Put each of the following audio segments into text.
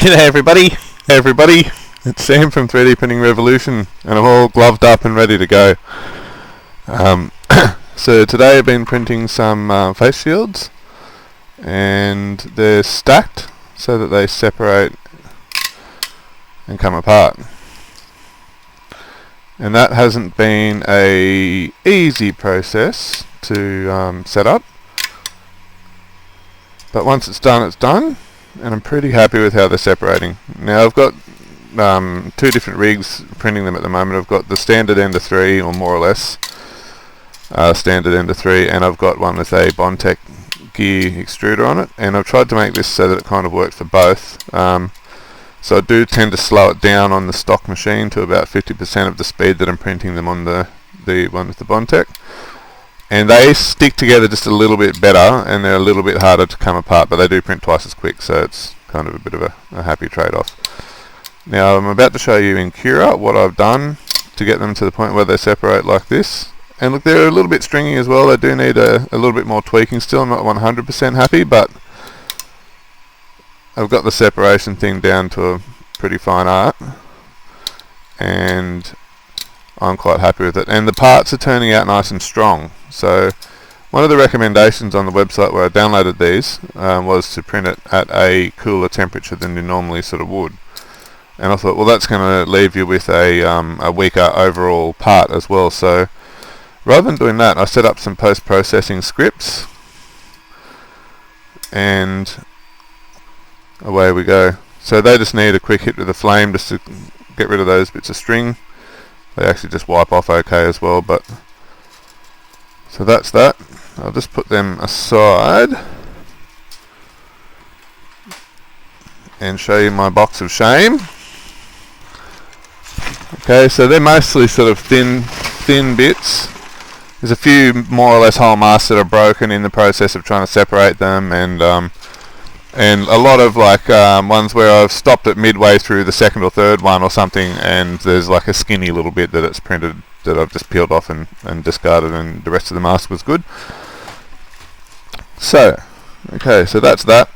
G'day everybody, it's Sam from 3D Printing Revolution, and I'm all gloved up and ready to go. So today I've been printing some face shields, and they're stacked so that they separate and come apart. And that hasn't been a easy process to set up, but once it's done, and I'm pretty happy with how they're separating. Now I've got two different rigs printing them at the moment. I've got the standard Ender 3, or more or less standard Ender 3, and I've got one with a Bondtech gear extruder on it, and I've tried to make this so that it kind of works for both. So I do tend to slow it down on the stock machine to about 50% of the speed that I'm printing them on the one with the Bondtech. And they stick together just a little bit better, and they're a little bit harder to come apart, but they do print twice as quick, so it's kind of a bit of a happy trade-off. Now I'm about to show you in Cura what I've done to get them to the point where they separate like this. And look, they're a little bit stringy as well. They do need a little bit more tweaking still. I'm not 100% happy, but I've got the separation thing down to a pretty fine art, and I'm quite happy with it. And the parts are turning out nice and strong. So one of the recommendations on the website where I downloaded these was to print it at a cooler temperature than you normally sort of would. And I thought, well, that's going to leave you with a weaker overall part as well. So rather than doing that, I set up some post-processing scripts, and away we go. So they just need a quick hit with the flame just to get rid of those bits of string. They actually just wipe off okay as well, but so that's that. I'll just put them aside and show you my box of shame. Okay, so they're mostly sort of thin bits. There's a few more or less whole masks that are broken in the process of trying to separate them, and a lot of like ones where I've stopped it midway through the second or third one or something, and there's like a skinny little bit that it's printed that I've just peeled off and discarded, and the rest of the mask was good. So, okay, so that's that.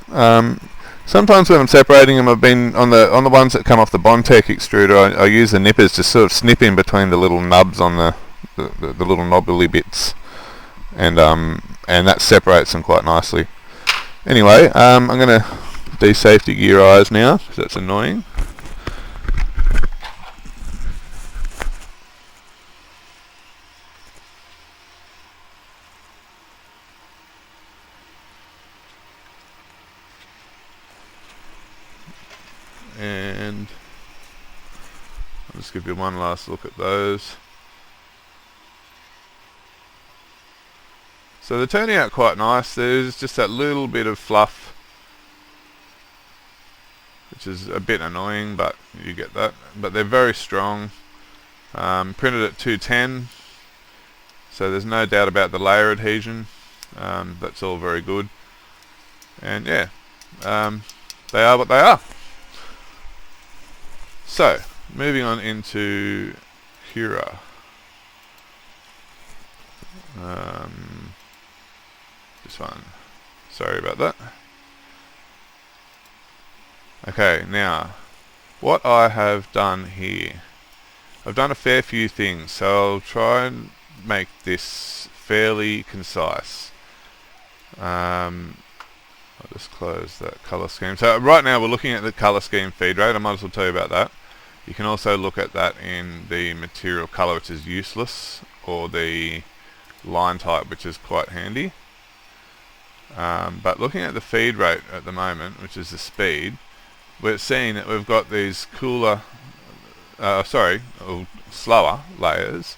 Sometimes when I'm separating them, I've been on the ones that come off the Bondtech extruder, I use the nippers to sort of snip in between the little nubs on the little knobbly bits, and that separates them quite nicely. Anyway, I'm going to de-safety gear eyes now, because that's annoying. And I'll just give you one last look at those. So they're turning out quite nice. There's just that little bit of fluff, which is a bit annoying, but you get that. But they're very strong. Printed at 210, so there's no doubt about the layer adhesion. That's all very good. And yeah, they are what they are. So, moving on into Cura. This one. Sorry about that. Okay, now, what I have done here. I've done a fair few things, so I'll try and make this fairly concise. I'll just close that colour scheme. So right now we're looking at the colour scheme feed rate. I might as well tell you about that. You can also look at that in the material colour, which is useless, or the line type, which is quite handy. But looking at the feed rate at the moment, which is the speed, we're seeing that we've got these slower layers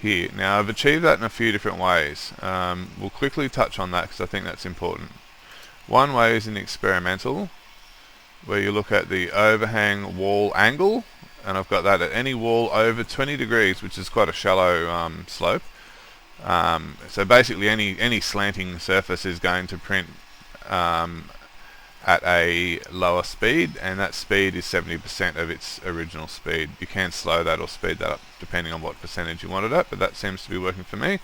here. Now I've achieved that in a few different ways. We'll quickly touch on that because I think that's important. One way is in experimental, where you look at the overhang wall angle, and I've got that at any wall over 20 degrees, which is quite a shallow slope. So basically any slanting surface is going to print at a lower speed, and that speed is 70% of its original speed. You can slow that or speed that up depending on what percentage you want it at, but that seems to be working for me.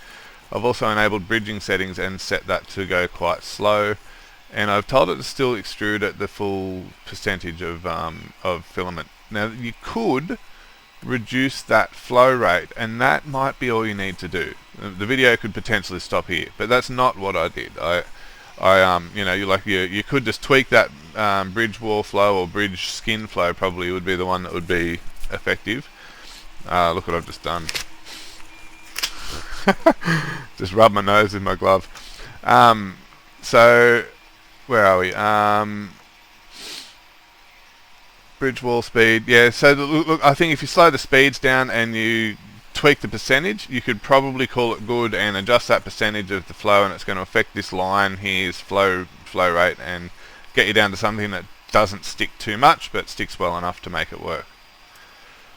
I've also enabled bridging settings and set that to go quite slow, and I've told it to still extrude at the full percentage of filament. Now you could reduce that flow rate, and that might be all you need to do. The video could potentially stop here, but that's not what I did. You could just tweak that bridge wall flow or bridge skin flow. Probably would be the one that would be effective. Look what I've just done. Just rub my nose with my glove. So where are we? Bridge wall speed. Yeah, so look, I think if you slow the speeds down and you tweak the percentage, you could probably call it good and adjust that percentage of the flow, and it's going to affect this line here's flow rate and get you down to something that doesn't stick too much but sticks well enough to make it work.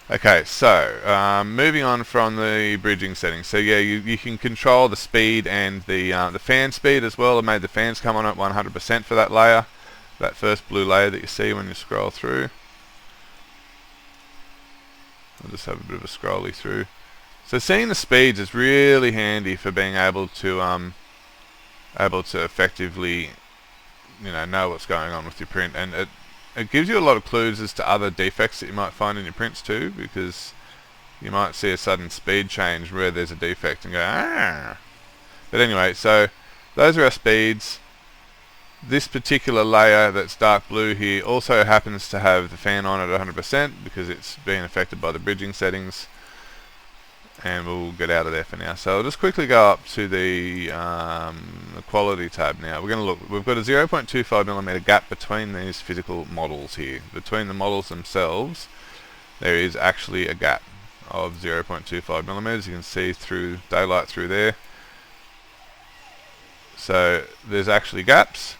Okay, so moving on from the bridging settings. So yeah, you can control the speed and the fan speed as well. I made the fans come on at 100% for that layer, that first blue layer that you see when you scroll through. I'll just have a bit of a scrolly through. So seeing the speeds is really handy for being able to effectively, know what's going on with your print, and it gives you a lot of clues as to other defects that you might find in your prints too, because you might see a sudden speed change where there's a defect and go, ah. But anyway, so those are our speeds. This particular layer that's dark blue here also happens to have the fan on at 100% because it's being affected by the bridging settings, and we'll get out of there for now. So I'll just quickly go up to the quality tab now. We're going to look, we've got a 0.25mm gap between these physical models here. Between the models themselves there is actually a gap of 0.25mm. You can see through daylight through there. So there's actually gaps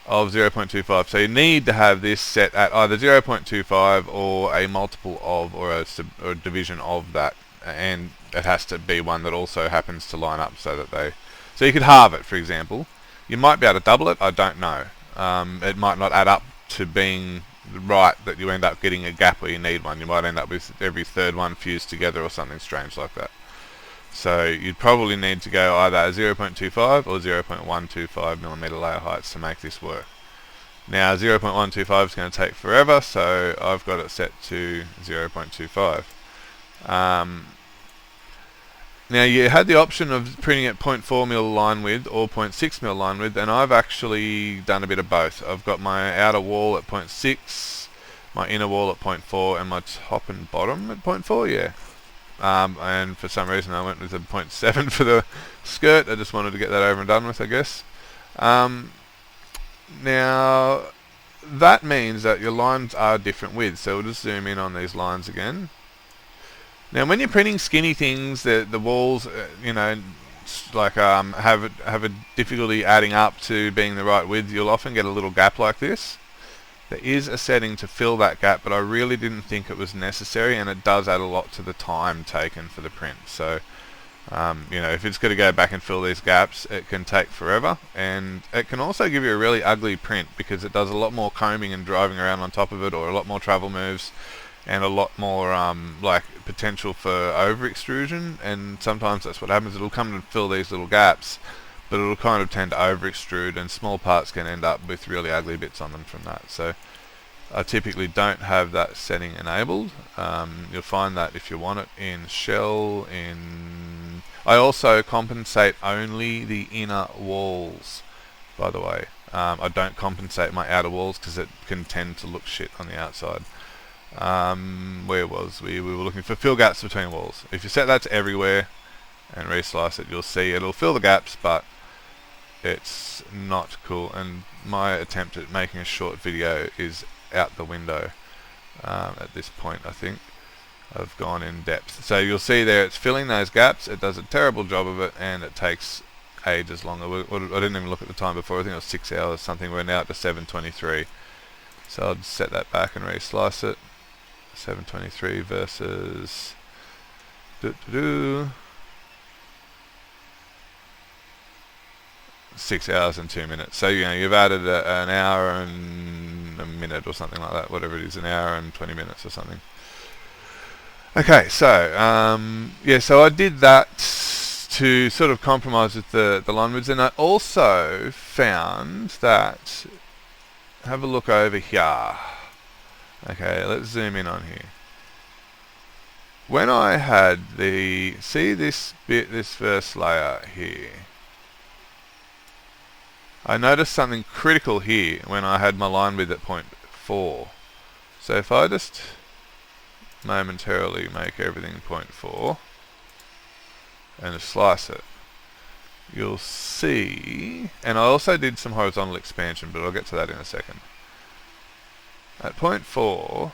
of 0.25, so you need to have this set at either 0.25 or a multiple of, or a division of that, and it has to be one that also happens to line up so that so you could halve it, for example. You might be able to double it, I don't know. It might not add up to being right, that you end up getting a gap where you need one. You might end up with every third one fused together or something strange like that. So you'd probably need to go either 0.25 or 0.125mm layer heights to make this work. Now 0.125 is going to take forever, so I've got it set to 0.25. Now you had the option of printing at 0.4mm line width or 0.6mm line width, and I've actually done a bit of both. I've got my outer wall at 0.6, my inner wall at 0.4, and my top and bottom at 0.4, yeah. And for some reason I went with a 0.7 for the skirt. I just wanted to get that over and done with, I guess. Now that means that your lines are different widths, so we'll just zoom in on these lines again. Now when you're printing skinny things, the walls have a difficulty adding up to being the right width. You'll often get a little gap like this. There is a setting to fill that gap, but I really didn't think it was necessary, and it does add a lot to the time taken for the print. So, if it's going to go back and fill these gaps, it can take forever, and it can also give you a really ugly print because it does a lot more combing and driving around on top of it, or a lot more travel moves, and a lot more potential for over extrusion. And sometimes that's what happens. It'll come and fill these little gaps, but it'll kind of tend to over extrude, and small parts can end up with really ugly bits on them from that. So I typically don't have that setting enabled. You'll find that if you want it in shell. I also compensate only the inner walls, by the way. I don't compensate my outer walls because it can tend to look shit on the outside. Where was we? We were looking for fill gaps between walls. If you set that to everywhere and reslice it, you'll see it'll fill the gaps, but it's not cool, and my attempt at making a short video is out the window at this point. I think I've gone in depth. So you'll see there it's filling those gaps. It does a terrible job of it, and it takes ages longer. I didn't even look at the time before. I think it was 6 hours something. We're now at to 7:23. So I'll just set that back and reslice it. 7:23 versus 6 hours and 2 minutes. So you've added an hour and a minute or something like that, whatever it is, an hour and 20 minutes or something. Okay, so so I did that to sort of compromise with the line widths. And I also found that, have a look over here. Okay, let's zoom in on here. When I had see this bit, this first layer here, I noticed something critical here when I had my line width at 0.4. So if I just momentarily make everything 0.4 and just slice it, you'll see, and I also did some horizontal expansion, but I'll get to that in a second. At 0.4,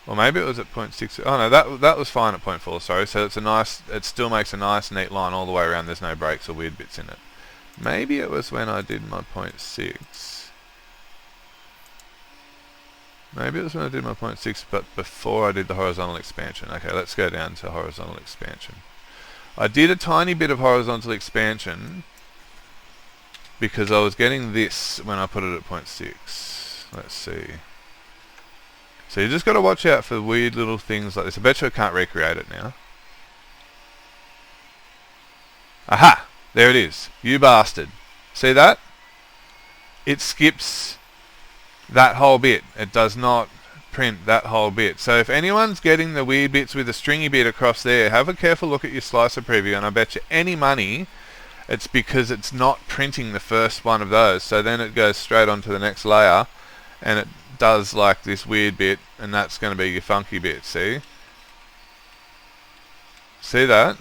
or maybe it was at 0.6. Oh no, that was fine at 0.4. Sorry. So it's a nice. It still makes a nice, neat line all the way around. There's no breaks or weird bits in it. Maybe it was when I did my 0.6. Maybe it was when I did my 0.6, but before I did the horizontal expansion. Okay, let's go down to horizontal expansion. I did a tiny bit of horizontal expansion because I was getting this when I put it at 0.6. Let's see. So you just got to watch out for weird little things like this. I bet you I can't recreate it now. Aha! There it is. You bastard. See that? It skips that whole bit. It does not print that whole bit. So if anyone's getting the weird bits with a stringy bit across there, have a careful look at your slicer preview, and I bet you any money it's because it's not printing the first one of those. So then it goes straight onto the next layer, and it does like this weird bit, and that's going to be your funky bit. See that?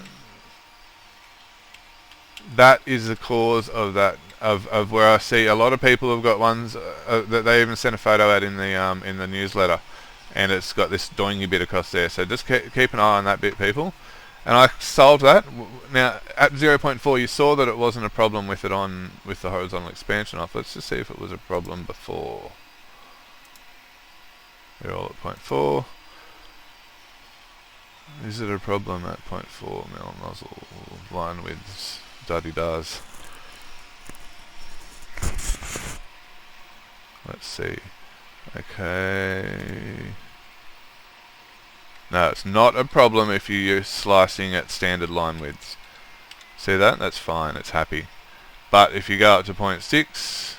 That is the cause of that, of where I see a lot of people have got ones that they even sent a photo out in the newsletter, and it's got this doingy bit across there. So just keep an eye on that bit, people. And I solved that. Now at 0.4 you saw that it wasn't a problem with it on with the horizontal expansion off. Let's just see if it was a problem before. They're all at 0.4. Is it a problem at 0.4 mil nozzle line widths? Duddy does. Let's see. Okay. No, it's not a problem if you're slicing at standard line widths. See that? That's fine. It's happy. But if you go up to 0.6,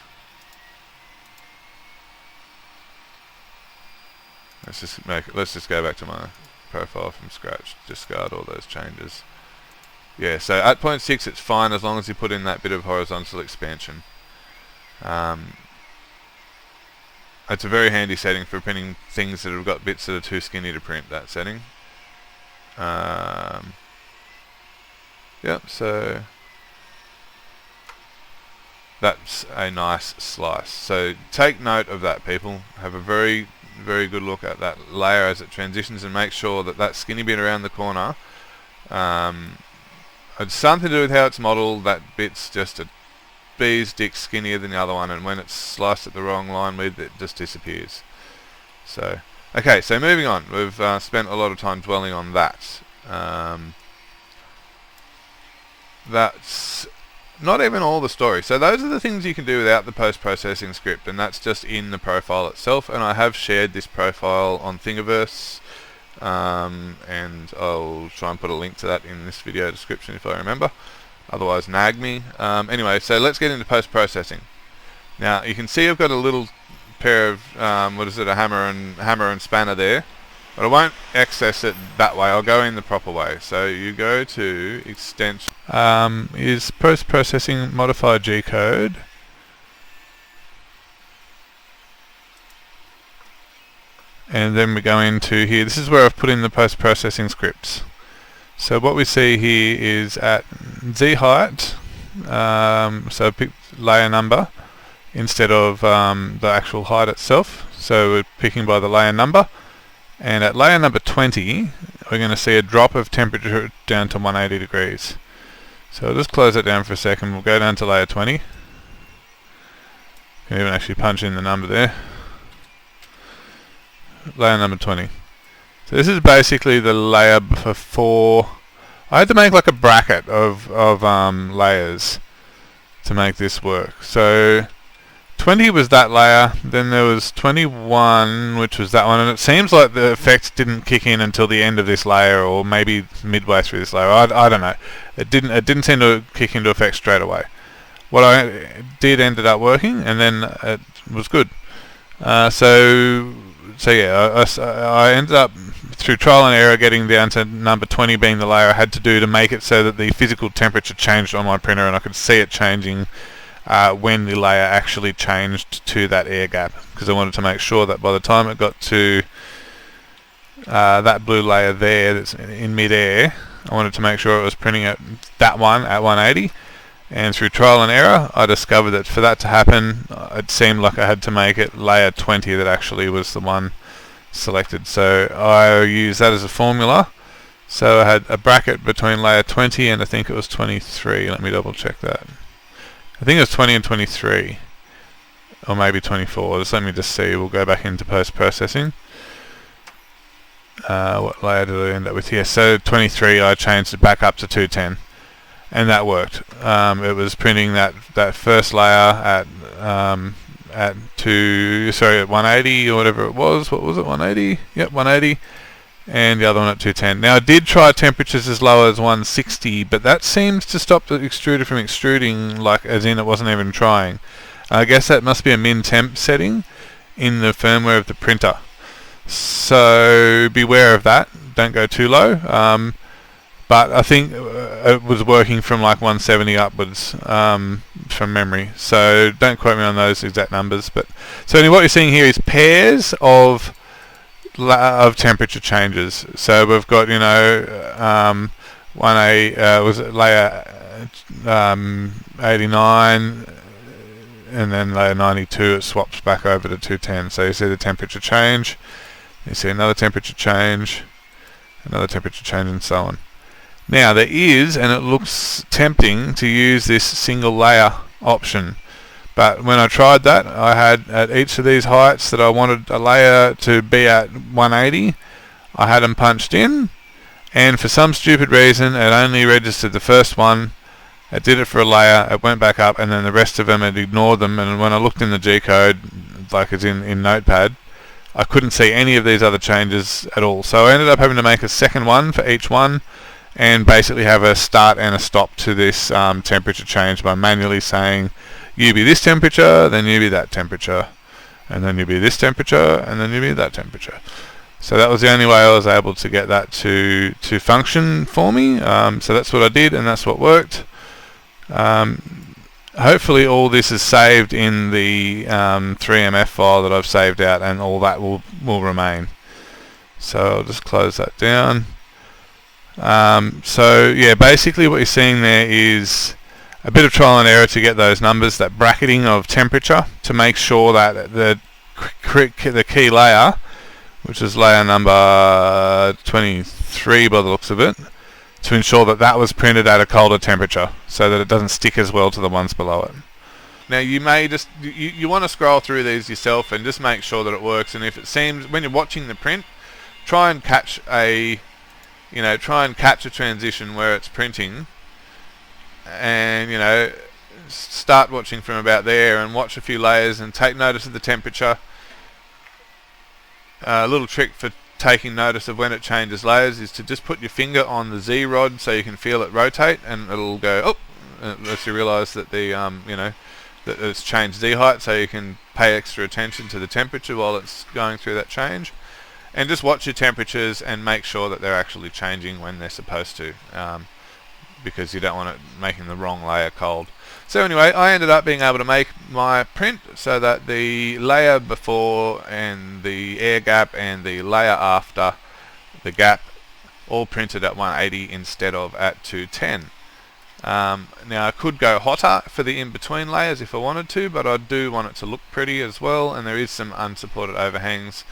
let's just go back to my profile from scratch. Discard all those changes. Yeah, so at 0.6 it's fine as long as you put in that bit of horizontal expansion. It's a very handy setting for printing things that have got bits that are too skinny to print, that setting. Yep, so that's a nice slice. So take note of that, people. Have a very, very good look at that layer as it transitions, and make sure that that skinny bit around the corner, it's something to do with how it's modelled. That bit's just a bee's dick skinnier than the other one, and when it's sliced at the wrong line width, it just disappears. So, okay, so moving on. We've spent a lot of time dwelling on that. That's not even all the story. So those are the things you can do without the post-processing script, and that's just in the profile itself. And I have shared this profile on Thingiverse, and I'll try and put a link to that in this video description if I remember. Otherwise, nag me. Anyway, so let's get into post-processing. Now, you can see I've got a little pair of a hammer and spanner there, but I won't access it that way. I'll go in the proper way. So you go to extension. Is post-processing modify G-code. And then we go into here. This is where I've put in the post-processing scripts. So what we see here is at Z height, so pick layer number instead of the actual height itself. So we're picking by the layer number, and at layer number 20 we're going to see a drop of temperature down to 180 degrees. So I'll just close it down for a second. We'll go down to layer 20. You can even actually punch in the number there. Layer number 20. So this is basically the layer before. I had to make like a bracket of layers to make this work. So 20 was that layer, then there was 21, which was that one, and it seems like the effect didn't kick in until the end of this layer, or maybe midway through this layer. I don't know. It didn't seem to kick into effect straight away. What I did ended up working, and then it was good. So yeah, I ended up through trial and error getting down to number 20 being the layer I had to do to make it so that the physical temperature changed on my printer, and I could see it changing when the layer actually changed to that air gap, because I wanted to make sure that by the time it got to that blue layer there that's in mid-air, I wanted to make sure it was printing at that one at 180. And through trial and error, I discovered that for that to happen, it seemed like I had to make it layer 20 that actually was the one selected. So I used that as a formula. So I had a bracket between layer 20 and I think it was 23. Let me double check that. I think it was 20 and 23, or maybe 24. Let me just see. We'll go back into post-processing. What layer did I end up with here? So 23, I changed it back up to 210, and that worked. It was printing that first layer at 180 or whatever it was. What was it? 180. Yep, 180. And the other one at 210. Now I did try temperatures as low as 160, but that seems to stop the extruder from extruding, like as in it wasn't even trying. I guess that must be a min temp setting in the firmware of the printer. So beware of that. Don't go too low. But I think it was working from like 170 upwards from memory. So don't quote me on those exact numbers. But so anyway, what you're seeing here is pairs of temperature changes. So we've got, you know, 1A was layer 89, and then layer 92 it swaps back over to 210. So you see the temperature change, you see another temperature change, and so on. Now there is, and it looks tempting to use this single layer option, but when I tried that, I had at each of these heights that I wanted a layer to be at 180, I had them punched in, and for some stupid reason it only registered the first one. It did it for a layer, it went back up, and then the rest of them it ignored them. And when I looked in the G-code, like it's in Notepad, I couldn't see any of these other changes at all. So I ended up having to make a second one for each one, and basically have a start and a stop to this temperature change by manually saying, you be this temperature, then you be that temperature, and then you be this temperature, and then you be that temperature. So that was the only way I was able to get that to function for me. So that's what I did, and that's what worked. Hopefully all this is saved in the 3MF file that I've saved out, and all that will remain. So I'll just close that down. So yeah, basically what you're seeing there is a bit of trial and error to get those numbers, that bracketing of temperature, to make sure that the key layer, which is layer number 23 by the looks of it, to ensure that that was printed at a colder temperature, so that it doesn't stick as well to the ones below it. Now you may just you want to scroll through these yourself and just make sure that it works. And if it seems, when you're watching the print, try and catch a transition where it's printing, and start watching from about there and watch a few layers and take notice of the temperature. A little trick for taking notice of when it changes layers is to just put your finger on the Z rod so you can feel it rotate, and it'll go up, and it lets you realize that that it's changed Z height, so you can pay extra attention to the temperature while it's going through that change. And just watch your temperatures and make sure that they're actually changing when they're supposed to, because you don't want it making the wrong layer cold. So anyway, I ended up being able to make my print so that the layer before and the air gap and the layer after the gap all printed at 180 instead of at 210. Now I could go hotter for the in-between layers if I wanted to, but I do want it to look pretty as well, and there is some unsupported overhangs,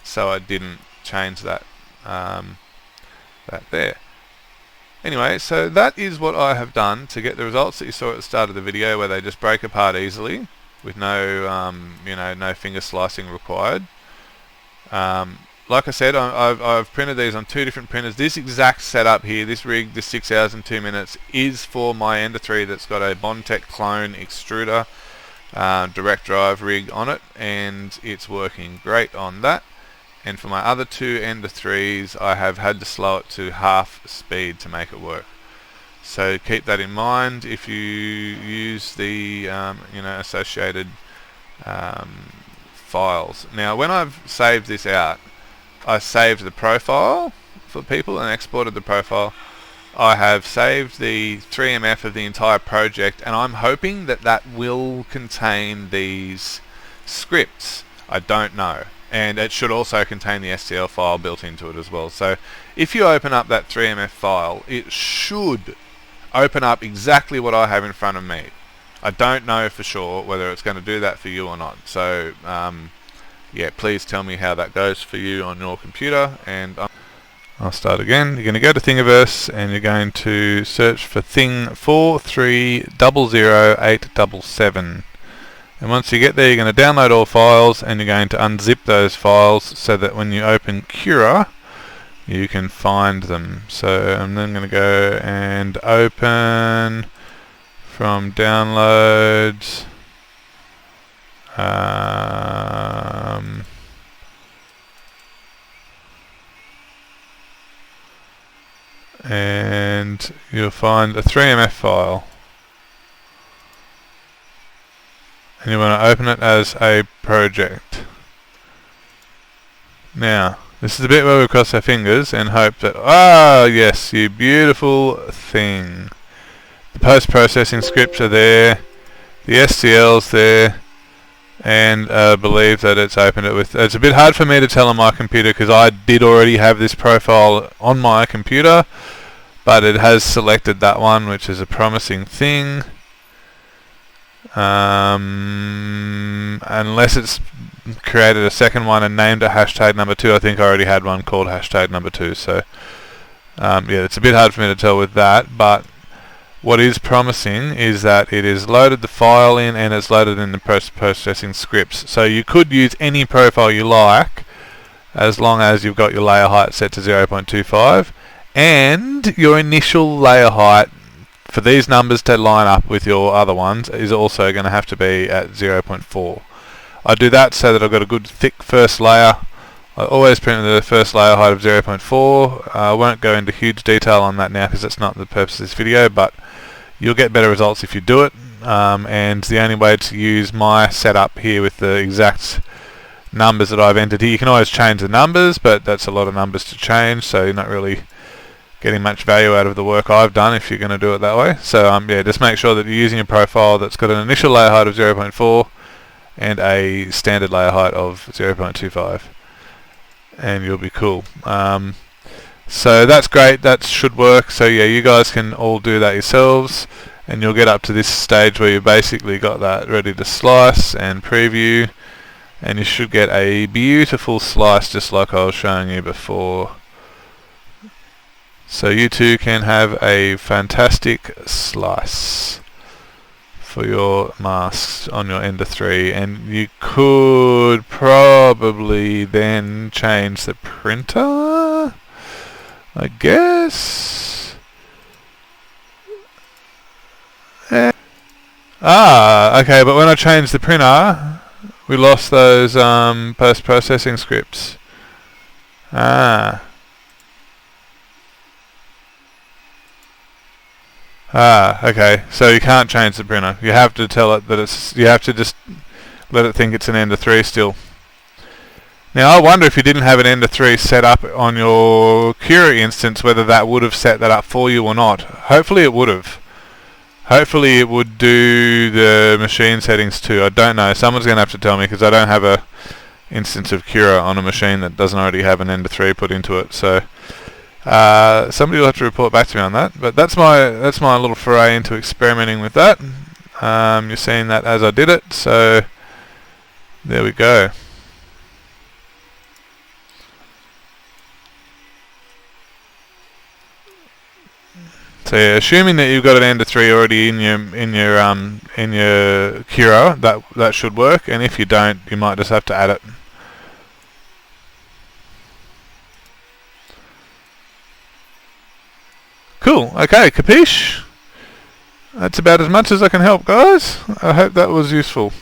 so I didn't change that there. Anyway, so that is what I have done to get the results that you saw at the start of the video, where they just break apart easily with no no finger slicing required. Like I said, I've printed these on two different printers. This exact setup here, this rig, this 6 hours and 2 minutes, is for my Ender 3 that's got a Bondtech clone extruder. direct drive rig on it, and it's working great on that. And for my other two Ender 3s, I have had to slow it to half speed to make it work. So keep that in mind if you use the associated files. Now when I've saved this out, I saved the profile for people and exported the profile. I have saved the 3MF of the entire project, and I'm hoping that that will contain these scripts. I don't know. And it should also contain the STL file built into it as well. So if you open up that 3MF file, it should open up exactly what I have in front of me. I don't know for sure whether it's going to do that for you or not. So yeah, please tell me how that goes for you on your computer, and I'll start again. You're going to go to Thingiverse and you're going to search for thing 4300877. And once you get there, you're going to download all files, and you're going to unzip those files so that when you open Cura, you can find them. So I'm then going to go and open from downloads. And you'll find a 3MF file. And you want to open it as a project. Now, this is the bit where we cross our fingers and hope that, yes, you beautiful thing. The post-processing scripts are there, the STL's there, and I believe that it's opened it with. It's a bit hard for me to tell on my computer because I did already have this profile on my computer, but it has selected that one, which is a promising thing. Unless it's created a second one and named it hashtag number 2. I think I already had one called hashtag number 2. So yeah, it's a bit hard for me to tell with that, but what is promising is that it is loaded the file in, and it's loaded in the post-processing scripts. So you could use any profile you like as long as you've got your layer height set to 0.25 and your initial layer height for these numbers to line up with your other ones is also going to have to be at 0.4. I do that so that I've got a good thick first layer. I always print the first layer height of 0.4. I won't go into huge detail on that now because that's not the purpose of this video, but you'll get better results if you do it. And the only way to use my setup here with the exact numbers that I've entered here, you can always change the numbers, but that's a lot of numbers to change, so you're not really getting much value out of the work I've done if you're going to do it that way. So yeah, just make sure that you're using a profile that's got an initial layer height of 0.4 and a standard layer height of 0.25, and you'll be cool. So that's great, that should work. So yeah, you guys can all do that yourselves, and you'll get up to this stage where you basically got that ready to slice and preview, and you should get a beautiful slice just like I was showing you before. So you too can have a fantastic slice for your masks on your Ender 3, and you could probably then change the printer, I guess. Okay, but when I changed the printer, we lost those post-processing scripts. Okay, so you can't change the printer. You have to tell it that it's, you have to just let it think it's an Ender 3 still. Now I wonder if you didn't have an Ender 3 set up on your Cura instance, whether that would have set that up for you or not. Hopefully it would have. Hopefully it would do the machine settings too. I don't know. Someone's going to have to tell me because I don't have a instance of Cura on a machine that doesn't already have an Ender 3 put into it. So somebody will have to report back to me on that. But that's my little foray into experimenting with that. You're seeing that as I did it. So there we go. So yeah, assuming that you've got an Ender 3 already in your Cura, that should work. And if you don't, you might just have to add it. Cool. Okay, capiche? That's about as much as I can help, guys. I hope that was useful.